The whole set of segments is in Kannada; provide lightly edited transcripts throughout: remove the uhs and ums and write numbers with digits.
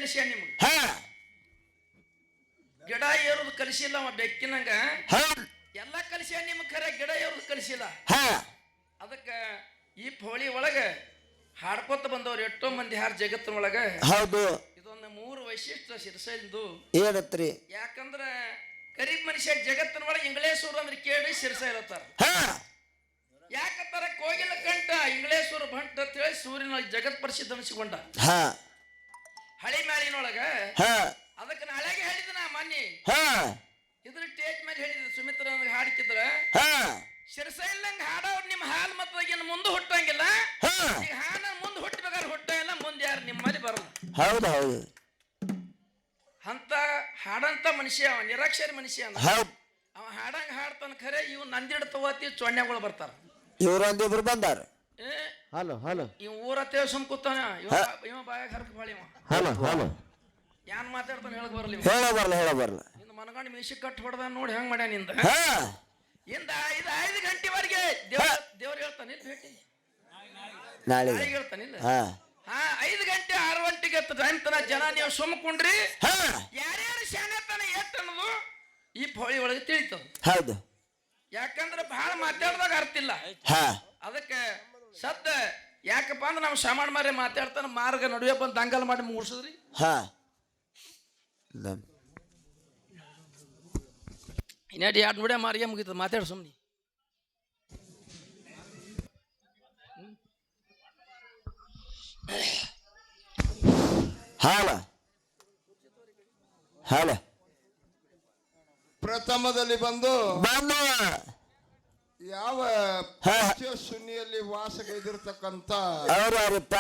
ಕಲಿಸ್ಯಾನ ನಿಮ್ಗೆ. ಹಾ ಗಿಡ ಏರೋದು ಕಲಿಸಿಲ್ಲ ಅವ ಬೆಕ್ಕಿನಂಗ. ಹೌದು. ಎಲ್ಲ ಕಲಿಸ್ಯಾನ ನಿಮ್ಗೆ, ಖರೆ ಗಿಡ ಏರೋದು ಕಲಿಸಿಲ್ಲ. ಹಾ ಅದಕ್ಕ ಈ ಹೋಳಿ ಒಳಗ ಹಾಡ್ಕೊತ ಬಂದವ್ರು ಎಷ್ಟೋ ಮಂದಿ ಹಾರ ಜಗತ್ತಿನೊಳಗ. ಹೌದು. ಇದೊಂದು 3 ವೈಶಿಷ್ಟ್ಯ ಶಿರಸೈದು. ಏನತ್ರಿ? ಯಾಕಂದ್ರ ಗರೀಬ್ ಮನುಷ್ಯ ಜಗತ್ತಿನೊಳಗೆ ಇಂಗ್ಲೇಶ್ವರ ಅಂದ್ರೆ ಕೇಳಿ ಶಿರಸ ಇರತ್ತಾರ. ಹಾ ಯಾಕಂತಾರ ಕೋಗಿಲ ಕಂಠ ಇಂಗ್ಲೇಶ್ವರ ಭಂಟ ಅಂತ ಹೇಳಿ ಸೂರ್ಯನ ಜಗತ್ ಪ್ರಸಿದ್ಧ ಅನಿಸಿಕೊಂಡ. ಹಾ ಹಳಿ ಮ್ಯಾಲಿನೊಳಗ. ಹಾ ಅದಕ್ಕೆ ನಾಳೆಗೆ ಹೇಳಿದ ನಾ ಮೊನ್ನೆ ಹಾ ಇದ್ರ ಸ್ಟೇಜ್ ಮೇಲೆ ಹೇಳಿದ ಸುಮಿತ್ರ ಹಾಡಿಕಿದ್ರ ಹಾ ಶಿರಸ ಇಲ್ಲಂಗ ಹಾಡೋರು ನಿಮ್ಮ ಹಾಲ್ ಮತ್ತಗಿನ ಮುಂದೆ ಹುಟ್ಟಂಗಿಲ್ಲ. ಹಾ ಈಗ ಹಾಡ ಮುಂದೆ ಹುಟ್ಟಬೇಕಾದ್ರೆ ಹುಟ್ಟಂಗಿಲ್ಲ, ಮುಂದೆ ಯಾರು ನಿಮ್ಮಲ್ಲಿ ಬರಲ್ಲ. ಹೌದು ಹೌದು. ಅಂತ ಹಾಡಂತ ಮನುಷ್ಯ ಅವ, ನಿರಾಕ್ಷರಿ ಮನುಷ್ಯ ಅವ. ಹೌದು. ಅವ ಹಾಡಂಗ ಹಾಡ್ತಾನ, ಖರೆ ಇವ್ ನಂದಿಡ ತಗೋತಿ ಚೊಣ್ಣೆಗಳು ಬರ್ತಾರ. ಇವ್ರೊಂದಿಬ್ರು ಬಂದಾರ. ಹಲೋ ಹಲೋ ಇವ್ ಊರತ್ತೇವ್ ಸುಮ್ ಕೂತಾನ. ಇವ ಬಾಯಾಗ ಹರಕ ಬಾಳಿ ಇವ. ಹಲೋ ಹಲೋ ಯಾನ್ ಮಾತಾಡ್ತಾನ ಹೇಳಕ್ ಬರಲಿ. ಹೇಳ ಬರಲ್ಲ. ಇನ್ನು ಮನಗಂಡು ಮೀಸಿಗೆ ಕಟ್ ಹೊಡೆದ ನೋಡಿ ಹೆಂಗ್ ಮಾಡ್ಯಾನ ನಿಂದ. ಹಾ ಇಂದ 5 ಗಂಟೆವರೆಗೆ ದೇವ್ರು ಹೇಳ್ತಾನೆ ಭೇಟಿ ನಾಳೆ ಹೇಳ್ತಾನಿಲ್ಲ. ಹಾ 5 ಗಂಟೆ 6 ಗಂಟೆಗೆ ಟೈಮ್ ತನ ಜನ ನೀವು ಸುಮ್ಮಕೊಂಡ್ರಿ. ಹಾ ಯಾರ್ಯಾರು ಶಾಣೆತನ ಎಷ್ಟ ಅನ್ನೋದು ಈ ಹೋಳಿ ಒಳಗೆ ತಿಳಿತದ. ಹೌದು. ಯಾಕಂದ್ರೆ ಬಹಳ ಮಾತಾಡ್ದಾಗ ಅರ್ತಿಲ್ಲ. ಹಾ ಅದಕ್ಕೆ ಸದ್ದ ಯಾಕಪ್ಪ ಅಂದ್ರೆ ನಾವು ಸಾಮಾನ್ ಮಾರಿ ಮಾತಾಡ್ತಾನ ಮಾರ್ಗ ನಡುವೆ ಬಂದು ದಂಗಲ್ ಮಾಡಿ ಮುಗಿಸಿದ್ರಿ. ಹಾ ಇನ್ನೆರಡು 2 ನುಡಿಯ ಮಾರಿಗೆ ಮುಗಿತದ. ಮಾತಾಡ ಸುಮ್ಮನೆ. ಹಾಲ ಹಾಲ ಪ್ರಥಮದಲ್ಲಿ ಬಂದು ಯಾವ ಹಾ. ಶೂನ್ಯಲ್ಲಿ ವಾಸಗೈದಿರ್ತಕ್ಕಂಥ ಅವ್ರಪ್ಪ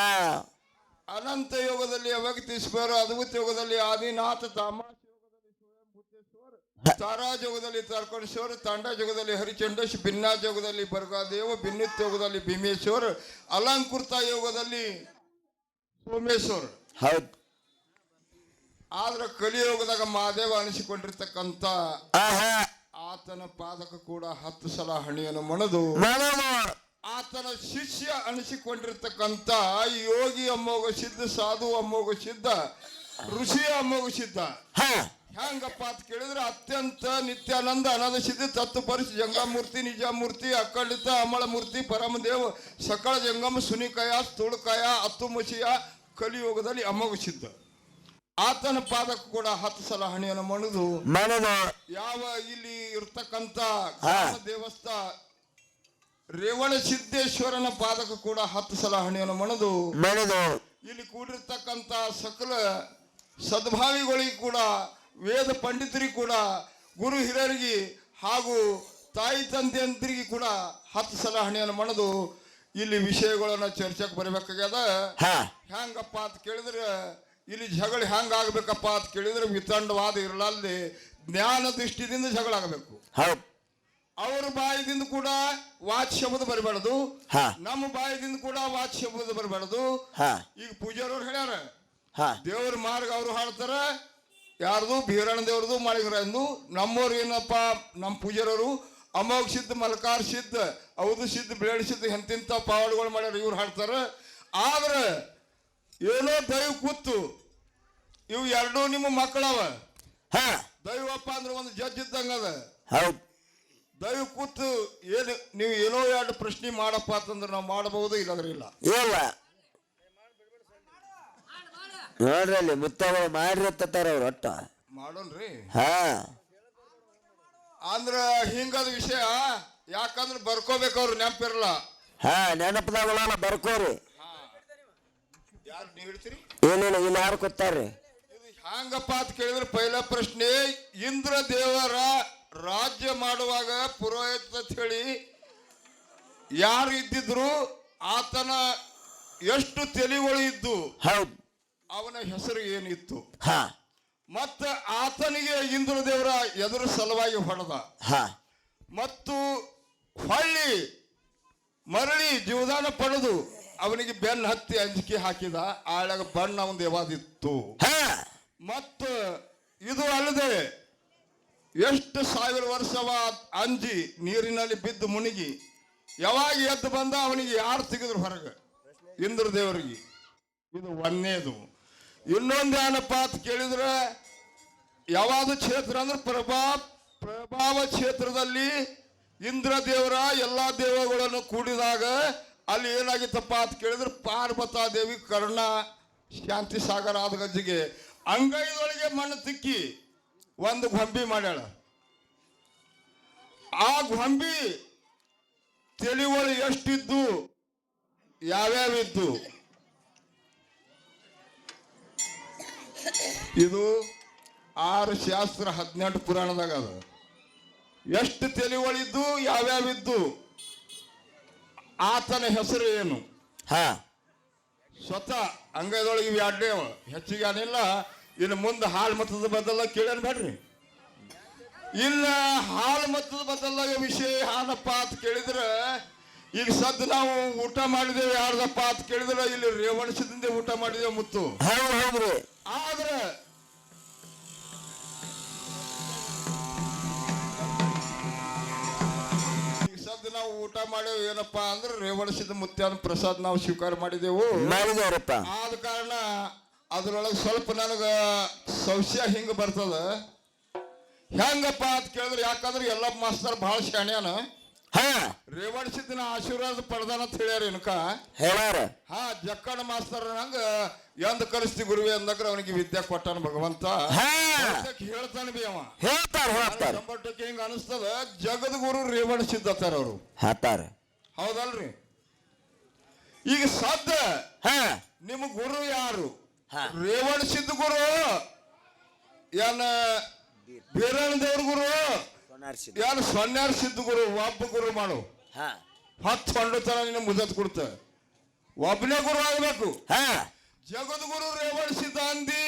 ಅನಂತ ಯೋಗದಲ್ಲಿ ಅವಗತೀಶ್ವರ, ಅದ್ಭುತ ಯೋಗದಲ್ಲಿ ಆದಿನಾಥ, ತಾಮಾಶ ಯೋಗದಲ್ಲಿ ಸ್ವಯಂ ಭೂತೇಶ್ವರ, ತಾರಾಜ ಯೋಗದಲ್ಲಿ ತಾರ್ಕಣೇಶ್ವರ, ತಾಂಡ ಯೋಗದಲ್ಲಿ ಹರಿಚಂಡೇಶ್, ಭಿನ್ನಾಜ ಯೋಗದಲ್ಲಿ ಬರ್ಗಾದೇವ, ಭಿನ್ನಿತ್ ಯೋಗದಲ್ಲಿ ಭೀಮೇಶ್ವರ, ಅಲಂಕೃತ ಯೋಗದಲ್ಲಿ ಸೋಮೇಶ್ವರ. ಹೌದು. ಆದ್ರೆ ಕಲಿಯೋಗದಾಗ ಮಹಾದೇವ ಅನಿಸಿಕೊಂಡಿರ್ತಕ್ಕಂಥ ಆಹಾ ಆತನ ಪಾದಕ ಕೂಡ 10 ಸಲ ಹಣಿಯನ್ನು ಮಣದು ಆತನ ಶಿಷ್ಯ ಅನಿಸಿಕೊಂಡಿರ್ತಕ್ಕಂಥ ಯೋಗಿ ಅಮೋಘ ಸಿದ್ಧ, ಸಾಧು ಅಮೋಘ ಸಿದ್ಧ, ಋಷಿ ಅಮೋಘ ಸಿದ್ಧ. ಹೆಂಗಪ್ಪ ಅಂತ ಕೇಳಿದ್ರೆ ಅತ್ಯಂತ ನಿತ್ಯಾನಂದ ಅನಂದ ಸಿದ್ಧ ತತ್ವಪರಿಸಿ ಜಂಗಮೂರ್ತಿ, ನಿಜಮೂರ್ತಿ, ಅಖಂಡಿತ ಅಮಳ ಮೂರ್ತಿ, ಪರಮದೇವ, ಸಕಲ ಜಂಗಮ, ಸುನಿಕಾಯ, ಸ್ಥೂಳಕಾಯ, ಅತ್ತುಮಸಿಯ ಕಲಿಯೋಗದಲ್ಲಿ ಅಮೋಘ ಸಿದ್ಧ. ಆತನ ಪಾದಕ್ಕೂ ಕೂಡ 10 ಸಲ ಹಣಿಯನ್ನು ಮಣದು ಯಾವ ಇಲ್ಲಿ ಇರ್ತಕ್ಕಂಥ ದೇವಸ್ಥಾನ ರೇವಣ ಸಿದ್ದೇಶ್ವರನ ಪಾದಕ್ಕೂ ಕೂಡ 10 ಸಲ ಹಣಿಯನ್ನು ಮಣದು ಇಲ್ಲಿ ಕೂಡಿರ್ತಕ್ಕಂಥ ಸಕಲ ಸದ್ಭಾವಿಗಳಿಗೆ ಕೂಡ, ವೇದ ಪಂಡಿತರಿಗೆ ಕೂಡ, ಗುರು ಹಿರಿಯರಿಗೆ ಹಾಗೂ ತಾಯಿ ತಂದೆಯಂತರಿಗೆ ಕೂಡ 10 ಸಲ ಹಣಿಯನ್ನು ಮಣದು ಇಲ್ಲಿ ವಿಷಯಗಳನ್ನ ಚರ್ಚೆಗೆ ಬರಬೇಕಾಗ್ಯದ. ಹೆಂಗಪ್ಪ ಅಂತ ಕೇಳಿದ್ರೆ ಇಲ್ಲಿ ಜಗಳ ಹೆಂಗಾಗಬೇಕಪ್ಪ ಅಂತ ಕೇಳಿದ್ರೆ ವಿತಂಡವಾದ ಇರಲಾರ್ದೆ ಜ್ಞಾನ ದೃಷ್ಟಿದಿಂದ ಜಗಳ ಆಗಬೇಕು. ಅವ್ರ ಬಾಯದಿಂದ ಕೂಡ ವಾಚ್ ಶಬ್ದ ಬರಬಾರ್ದು, ನಮ್ಮ ಬಾಯದಿಂದ ಕೂಡ ವಾಚ್ ಶಬ್ದ ಬರಬಾರ್ದು. ಈಗ ಪೂಜಾರವ್ರು ಹೇಳ್ಯಾರ ದೇವ್ರ ಮಾರ್ಗ ಅವ್ರು ಹಾಡ್ತಾರ, ಯಾರ್ದು ಬೀರಣ್ಣ ದೇವ್ರದು ಮಾಳಿಗರಂದು. ನಮ್ಮವ್ರು ಏನಪ್ಪ, ನಮ್ಮ ಪೂಜಾರವರು ಅಮೋಘ ಸಿದ್ಧ, ಮಲ್ಕಾರ ಸಿದ್ಧ, ಹೌದು ಸಿದ್ಧ, ಬೇಡ ಸಿದ್ಧ, ಎಂತಿಂತ ಪಾವಡ್ಗಳು ಮಾಡ್ಯಾರ ಇವ್ರು ಹಾಡ್ತಾರ. ಆದ್ರೆ ಏನೋ ದೈವ ಕೂತು ಇವು 2 ನಿಮ್ಮ ಮಕ್ಕಳವ. ದೈವಪ್ಪ ಅಂದ್ರೆ ಒಂದು ಜಡ್ಜ್ ಇದ್ದಂಗ ಅದ. ದೈವ ಕೂತು ಏನು ನೀವು ಏನೋ 2 ಪ್ರಶ್ನೆ ಮಾಡಪ್ಪ ಅಂತಂದ್ರೆ ನಾವು ಮಾಡಬಹುದು, ಇಲ್ಲಾಂದ್ರೆ ಇಲ್ಲ. ನೋಡ್ರಿ ಅಲ್ಲಿ ಮುತ್ತಗಳು ಮಾಡಿರ್ತಾರ ಅವ್ರು ಒಟ್ಟ ಮಾಡೋನ್ರಿ. ಅಂದ್ರ ಹಿಂಗದ ವಿಷಯ. ಯಾಕಂದ್ರೆ ಬರ್ಕೋಬೇಕು, ಅವ್ರು ನೆನಪಿರಲ್ಲ. ನೆನಪದಾಗ ಬರ್ಕೋರಿ. ಯಾರು ನೀವು ಹೇಳ್ತೀರಿ? ಏನಿಲ್ಲ, ಇಲ್ಲಿ ಯಾರು ಕೊತ್ತಾರ್ರಿ. ಹಂಗಪ್ಪ ಅಂತ ಕೇಳಿದ್ರೆ ಪೈಲ ಪ್ರಶ್ನೆ, ಇಂದ್ರ ದೇವರ ರಾಜ್ಯ ಮಾಡುವಾಗ ಪುರೋಹಿತ ಅಂತ ಹೇಳಿ ಯಾರು ಇದ್ದಿದ್ರು, ಆತನ ಎಷ್ಟು ತಲೆಗಳು ಇದ್ದು, ಅವನ ಹೆಸರು ಏನಿತ್ತು, ಮತ್ತ ಆತನಿಗೆ ಇಂದ್ರ ದೇವರ ಎದುರು ಸಲುವಾಗಿ ಹೊಡೆದ, ಮತ್ತು ಹೊಳ್ಳಿ ಮರಳಿ ಜೀವದಾನ ಪಡೆದು ಅವನಿಗೆ ಬೆನ್ನ ಹತ್ತಿ ಅಂಜಿಕೆ ಹಾಕಿದ. ಆಳಾಗ ಬಣ್ಣ ಒಂದು ಯಾವಾದಿತ್ತು. ಮತ್ತು ಇದು ಅಲ್ಲದೆ ಎಷ್ಟು 1000 ವರ್ಷವ ಅಂಜಿ ನೀರಿನಲ್ಲಿ ಬಿದ್ದು ಮುಳುಗಿ ಯಾವಾಗ ಎದ್ದು ಬಂದ ಅವನಿಗೆ ಯಾರು ತೆಗೆದ್ರು ಹೊರಗೆ? ಇಂದ್ರ ದೇವರಿಗೆ. ಇದು ಒಂದನೇದು. ಇನ್ನೊಂದು ಏನಪ್ಪ ಅಂತ ಕೇಳಿದ್ರೆ ಯಾವ್ದು ಕ್ಷೇತ್ರ ಅಂದ್ರೆ ಪ್ರಭಾವ ಕ್ಷೇತ್ರದಲ್ಲಿ ಇಂದ್ರ ದೇವರ ಎಲ್ಲಾ ದೇವಗಳನ್ನು ಕೂಡಿದಾಗ ಅಲ್ಲಿ ಏನಾಗಿತ್ತಪ್ಪ ಅಂತ ಕೇಳಿದ್ರೆ ಪಾರ್ವತಾ ದೇವಿ ಕರ್ಣ ಶಾಂತಿ ಸಾಗರ ಆದ ಗಜ್ಜಿಗೆ ಅಂಗೈದೊಳಗೆ ಮಣ್ಣು ತಿಕ್ಕಿ ಒಂದು ಗೊಂಬಿ ಮಾಡ್ಯಾಳ. ಆ ಗೊಂಬಿ ತಿಳಿವಳು ಎಷ್ಟಿದ್ದು ಯಾವ್ಯಾವಿದ್ದು ಇದು 6 ಶಾಸ್ತ್ರ 18 ಪುರಾಣದಾಗ ಅದ. ಎಷ್ಟು ತಿಳಿವಳಿದ್ದು ಯಾವ್ಯಾವಿದ್ದು ಆತನ ಹೆಸರು ಏನು? ಸ್ವತಃ ಅಂಗೈದೊಳಗೆ ಇವು ಎರಡೇ ಹೆಚ್ಚಿಗೆ ಏನಿಲ್ಲ. ಇನ್ನು ಮುಂದೆ ಹಾಲು ಮತದ ಬದಲ ಕೇಳೇನು ಬೇಡ್ರಿ. ಇಲ್ಲ ಹಾಲು ಮತದ ಬದಲಾಗ ವಿಷಯ ಏನಪ್ಪ ಅಂತ ಕೇಳಿದ್ರೆ ಈಗ ಸದ್ದು ನಾವು ಊಟ ಮಾಡಿದೇವೆ ಯಾರ್ದಪ್ಪ ಅಂತ ಕೇಳಿದ್ರೆ ಇಲ್ಲಿ ರೇವಣಿಸಿದಿಂದ ಊಟ ಮಾಡಿದೇವೆ ಮುತ್ತು. ಆದ್ರೆ ಈಗ ಸದ್ದು ನಾವು ಊಟ ಮಾಡೇವು ಏನಪ್ಪಾ ಅಂದ್ರೆ ರೇವಣಿಸಿದ ಮುತ್ಯಾನ ಪ್ರಸಾದ್ ನಾವು ಸ್ವೀಕಾರ ಮಾಡಿದೆವು. ಆದ ಕಾರಣ ಅದ್ರೊಳಗೆ ಸ್ವಲ್ಪ ನನಗ ಸಂಶಯ ಹಿಂಗ ಬರ್ತದ. ಹೆಂಗಪ್ಪ ಅಂತ ಕೇಳಿದ್ರೆ ಯಾಕಂದ್ರೆ ಎಲ್ಲಪ್ಪ ಮಾಸ್ತರ್ ಬಹಳ ಶಾಣ್ಯಾನ. ರೇವಣಿಸಿದ್ದನ ಆಶೀರ್ವಾದ ಪಡೆದಾನ ಅಂತ ಹೇಳ್ಯಾರ ಏನಕ ಹೇಳಾರ. ಜಕ್ಕಣ ಮಾಸ್ತರ್ ಹಂಗ ಎಂದ ಕಲಿಸ್ತಿ ಗುರುವೆ ಅಂದಾಗ ಅವನಿಗೆ ವಿದ್ಯೆ ಕೊಟ್ಟಾನ ಭಗವಂತ ಹೇಳ್ತಾನೆ ಬಿ ಅವ. ಸಂಬಟ್ಟಕ್ಕೆ ಹಿಂಗ ಅನಿಸ್ತದ ಜಗದ್ ಗುರು ರೇವಣಿಸಿದ್ದಾರ ಅವರು. ಹೌದಲ್ರಿ? ಈಗ ಸದ್ದ ನಿಮ್ ಗುರು ಯಾರು? ರೇವಣಿಸಿದ್ದ ಗುರು ಏನ ಬೀರಣ್ಣ ದೇವ್ರ ಗುರು ಯಾರು? ಸೊನ್ಯಾರ ಸಿದ್ಧ ಗುರು. ಒಬ್ಬ ಗುರು ಮಾಡು 10 ಹೊಂಡತನ ನಿನ್ನ ಮುದತ್ ಕೊಡ್ತ. ಒಬ್ಬನೇ ಗುರು ಆಗ್ಬೇಕು. ಜಗದ್ ಗುರು ರೇವಣಿಸಿದ್ದ ಅಂದಿ.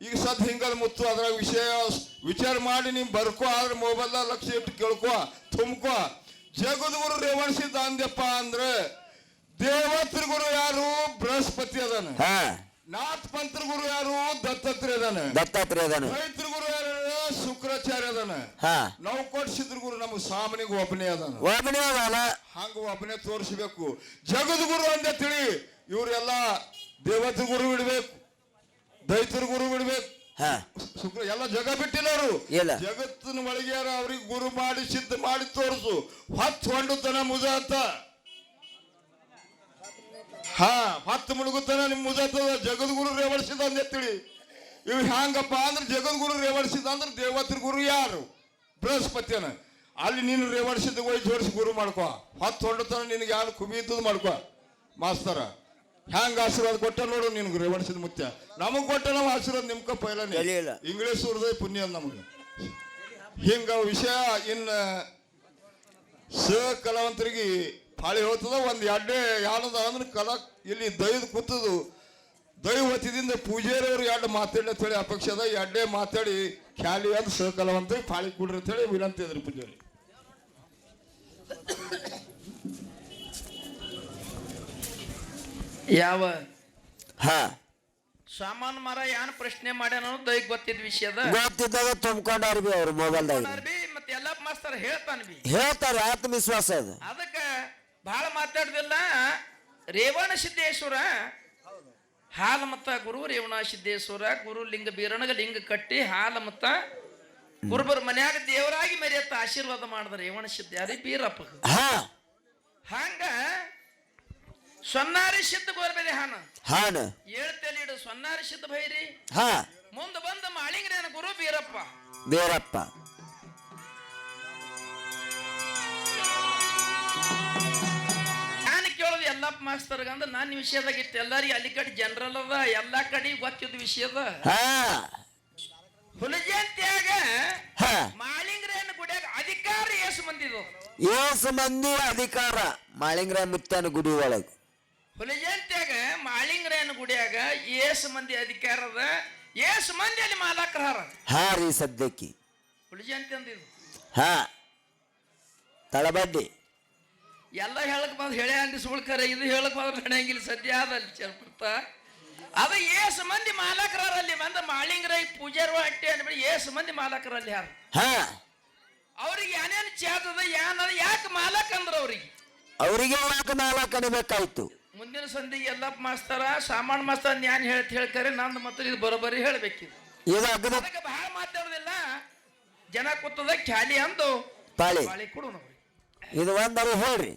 ಈಗ ಸದ್ ಹಿಂಗದ ಮುತ್ತು ಅದ್ರಾಗ ವಿಚಾರ ಮಾಡಿ ನೀನ್ ಬರ್ಕೋ. ಆದ್ರೆ ಮೊಬೈಲ್ದಾಗ ಲಕ್ಷ ಇಟ್ಟು ಕೇಳ್ಕೊ ತುಂಬ್ಕೋ. ಜಗದ್ ಗುರು ರೇವಣಿಸಿದ್ದ ಅಂದ್ಯಪ್ಪ ಅಂದ್ರೆ ದೇವತ್ರ ಗುರು ಯಾರು? ಬೃಹಸ್ಪತಿ ಅದಾನ. ನಾಥ ಪಂತ್ರ ಗುರು ಯಾರು? ದತ್ತಾತ್ರೇಯ ಅದಾನ. ರೈತರ ಗುರು ಯಾರು? ಶುಕ್ರಾಚಾರ್ಯ ಅದಾನ. ನಾವು ಕೊಡ್ಸಿದ್ರ ಗುರು ನಮ್ಗೆ ಸಾಮಾನ್ಯಗೆ ಒಬ್ಬನೇ ಅದಾನ. ಹಂಗ ಒಬ್ಬನೇ ತೋರಿಸ್ಬೇಕು. ಜಗದ್ ಗುರು ಅಂತ ತಿಳಿ ಇವ್ರೆಲ್ಲ ದೇವತ್ರ ಗುರು ಬಿಡ್ಬೇಕು, ದೈತರ ಗುರು ಬಿಡ್ಬೇಕು. ಶುಕ್ರ ಎಲ್ಲ ಜಗ ಬಿಟ್ಟಿಲ್ಲ ಅವರು. ಜಗತ್ತಿನ ಒಳಗೆ ಯಾರು ಅವ್ರಿಗೆ ಗುರು ಮಾಡಿ ಸಿದ್ಧ ಮಾಡಿ ತೋರಿಸು. 10 ಹೊಂಡತನ ಮುಜ ಅಂತ 10 ಮುಳುಗುತ್ತಾನ ನಿಮ್ ಮುಜಾತದ. ಜಗದ್ಗುರು ರೇವಣಿಸಿದ ಅಂದೇಳಿ ಇವ್ ಹ್ಯಾಂಗಪ್ಪ ಅಂದ್ರೆ ಜಗದ್ಗುರು ರೇವಣಿಸಿದ ಅಂದ್ರೆ ದೇವತ್ರ ಗುರು ಯಾರು? ಬೃಹಸ್ಪತಿಯನ. ಅಲ್ಲಿ ನೀನು ರೇವಣಿಸಿದ ಹೋಗಿ ಜೋಡಿಸಿ ಗುರು ಮಾಡ್ಕೋ. 10 ಹೊಂಡತನ ನಿನಗೆ ಯಾರು ಕುಬಿ ಇದ್ದದ್ ಮಾಡ್ಕೋ. ಮಾಸ್ತರ ಹ್ಯಾಂಗ ಆಶೀರ್ವಾದ ಕೊಟ್ಟ ನೋಡು ನಿನ್ಗೆ ರೇವಣಿಸಿದ ಮುತ್ಯ. ನಮಗ್ ಕೊಟ್ಟ ನಾವು ಆಶೀರ್ವಾದ ನಿಮ್ಕ ಪೈಲನೇ ಇಂಗ್ಲಿಷ್ ಹೃದಯ ಪುಣ್ಯ ನಮಗೆ ಹಿಂಗ ವಿಷಯ. ಇನ್ನ ಕಲಾವಂತರಿಗೆ ಪಾಳಿ ಹೋಗ್ತದ. ಒಂದು ಎಡ್ಡೆ ಯಾನದ ಅಂದ್ರೆ ಕಲಾ ಇಲ್ಲಿ ದೈದ ಕೂತದು ದೈವತಿದಿಂದ ಪೂಜಾರಿಯವರು 2 ಮಾತಾಡಿ ಅಂತ ಹೇಳಿ ಅಪೇಕ್ಷೆ ಅದ. ಎಡ್ಡೆ ಮಾತಾಡಿ ಖ್ಯಾಲಿ ಅದು ಸಹಕಲಾವಂತ ಪಾಳಿ ಕೊಡ್ರಿ ಅಂತ ಹೇಳಿ ವಿನಂತಿ ಇದ್ರಿ ಪೂಜಾರಿ. ಯಾವ ಸಾಮಾನ್ ಮರ ಯಾನ್ ಪ್ರಶ್ನೆ ಮಾಡ್ಯಾನ ದೈಗ್ ಗೊತ್ತಿದ್ ವಿಷಯದ ಗೊತ್ತಿದ್ದಾಗ ತುಂಬ್ಕೊಂಡಾರ ಬಿ ಅವ್ರ ಮೊಬೈಲ್ದಾಗ. ಮತ್ತೆ ಎಲ್ಲ ಮಾಸ್ತರ್ ಹೇಳ್ತಾರೆ ಆತ್ಮವಿಶ್ವಾಸ ಅದು. ಅದಕ್ಕ ಬಹಳ ಮಾತಾಡುದಿಲ್ಲ. ರೇವಣ ಸಿದ್ದೇಶ್ವರ ಹಾಲ ಮತ್ತ ಗುರು ರೇವಣ ಸಿದ್ದೇಶ್ವರ ಗುರು ಲಿಂಗ ಬೀರಣಗ ಲಿಂಗ ಕಟ್ಟಿ ಹಾಲ ಮತ್ತ ಗುರುಬರ್ ಮನ್ಯಾಗ ದೇವರಾಗಿ ಮೆರೆಯತ್ತ ಆಶೀರ್ವಾದ ಮಾಡಿದ ರೇವಣ ಸಿದ್ಧಾರಿ ಬೀರಪ್ಪ. ಹಂಗ ಸೊನ್ನಾರಿ ಸಿದ್ಧ ಗೋರ್ಬೇರಿ ಹಾನ 7 ತಲೆಯಿಡು ಸೊನ್ನಾರಿ ಸಿದ್ಧ ಭೈರಿ ಮುಂದೆ ಬಂದ ಮಾಳಿಂಗ್ರೇನ ಗುರು ಬೀರಪ್ಪ. ಕೇಳೋದು ಎಲ್ಲಪ್ಪ ಮಾಸ್ತರ್ಗ ಅಂದ್ರೆ ನನ್ನ ವಿಷಯದಾಗ ಇತ್ತು. ಎಲ್ಲರಿಗೆ ಅಲ್ಲಿ ಕಡೆ ಜನರಲ್ ಅದ, ಎಲ್ಲಾ ಕಡೆ ಗೊತ್ತಿದ್ದ ವಿಷಯದ. ಹುಲಜಂತ್ಯಾಗ ಮಾಳಿಂಗ್ರೇನ ಗುಡಿಯಾಗ ಅಧಿಕಾರ ಎಷ್ಟು ಮಂದಿ ಅಧಿಕಾರ ಮಾಳಿಂಗ್ರ ಮುತ್ತನ ಗುಡಿ ಒಳಗ. ಹುಲಜಂತ್ಯಾಗ ಮಾಳಿಂಗ್ರೇನ ಗುಡಿಯಾಗ ಏಸು ಮಂದಿ ಅಧಿಕಾರದ, ಏಸು ಮಂದಿ ಅಲ್ಲಿ ಮಾಲಕರ ರೀ ಸದ್ಯಕ್ಕೆ ಹುಲಜಂತಿ ಅಂದಿದ್ದು. ತಳಬಡ್ಡಿ ಎಲ್ಲ ಹೇಳಕ್ ಬಂದ್ ಹೇಳಿ ಅಂದಿ ಸುಳ್ಕರ. ಇದು ಹೇಳಕ್ ಬಂದ್ರೆ ನಡೆಯಂಗಿಲ್ಲ ಸದ್ಯ ಅದಲ್ಲಿ ಚರ್ಪಡ್ತ. ಅದು ಏಸು ಮಂದಿ ಮಾಲಕರಲ್ಲಿ ಬಂದ ಮಾಳಿಂಗ್ರ ಪೂಜಾರಿ ಅಟ್ಟಿ ಅನ್ಬಿಡಿ ಏಸು ಮಂದಿ ಮಾಲಕರಲ್ಲಿ ಯಾರು? ಅವ್ರಿಗೆ ಏನೇನು ಚಾದದ ಯಾನದ ಯಾಕೆ ಮಾಲಕ್ ಅಂದ್ರ ಅವ್ರಿಗೆ ಯಾಕೆ ಮಾಲಕ್ ಅನ್ಬೇಕಾಯ್ತು? ಮುಂದಿನ ಸಂಧಿಗೆ ಎಲ್ಲಪ್ಪ ಮಾಸ್ತರ ಸಾಮಾನ್ ಮಾಸ್ತರ ನ್ಯಾನ್ ಹೇಳ್ಕರೆ ನಂದು ಮತ್ತು ಇದು ಬರೋಬ್ಬರಿ ಹೇಳ್ಬೇಕಿದು ಇದು ಅಗ್ದ ಅದಕ್ಕೆ ಬಹಳ ಮಾತಾಡೋದಿಲ್ಲ ಜನ ಕೂತದ ಖ್ಯಾಲಿ ಅಂದು ಪಾಳಿ ಬಾಳಿ ಕೊಡು ನೋಡಿ ಇದು ಒಂದರು ಹೇಳ್ರಿ